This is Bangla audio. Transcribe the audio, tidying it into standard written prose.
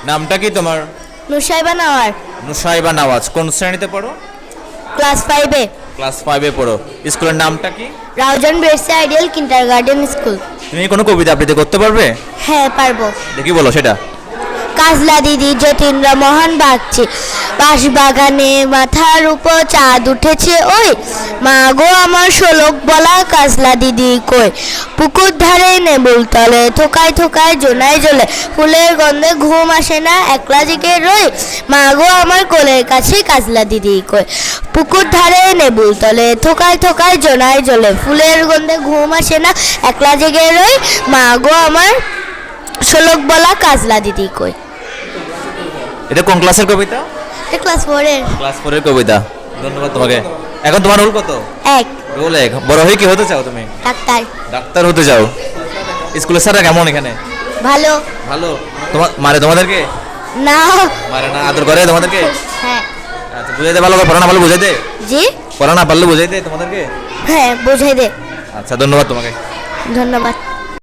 নামটা কি তোমার? নুসাইবা নাওয়ার। নুসাইবা নওয়াজ। কোন শ্রেণীতে পড়ো? ক্লাস 5-এ। ক্লাস 5-এ পড়ো। স্কুলের নামটা কি? রাউজান বেরসি আইডিয়াল কিন্ডারগার্টেন স্কুল। তুমি কোনো কবিতা আবৃত্তি করতে পারবে? হ্যাঁ পারবো। দেখি বলো সেটা। কাজলা দিদি যতীন্দ্র মোহন বাগচি, বাঁশ বাগানে মাথার উপর চাঁদ উঠেছে ওই, মা গো আমার শোলক বলা কাজলা দিদি কই, পুকুর ধারে নেবুল তলে থোকায় থোকায় জোনায় জ্বলে, ফুলের গন্ধে ঘুম আসে না একলা জেগে রই, মা গো আমার কোলের কাছে কাজলা দিদি কই, পুকুর ধারে নেবুল তলে থোকায় থোকায় জোনায় জ্বলে, ফুলের গন্ধে ঘুম আসে না একলা জেগে রই, মা গো আমার শোলক বলা কাজলা দিদি কই। এটা কোন ক্লাসের কবিতা? এটা ক্লাস 4-এর। ক্লাস 4-এর কবিতা। ধন্যবাদ তোমাকে। এখন তোমার রোল কত? 1। রোল 1। বড় হয়ে কি হতে চাও তুমি? ডাক্তার। ডাক্তার হতে চাও। স্কুলের স্যাররা কেমন এখানে? ভালো। ভালো। মারে তোমাদেরকে? না। মারে না, আদর করে তোমাদেরকে? হ্যাঁ। আচ্ছা, বুঝাই দে ভালো করে, পড়া না ভালো বুঝাই দে। জি। পড়া না পারলে বুঝাই দে তোমাদেরকে। হ্যাঁ বুঝাই দে। আচ্ছা, ধন্যবাদ তোমাকে। ধন্যবাদ।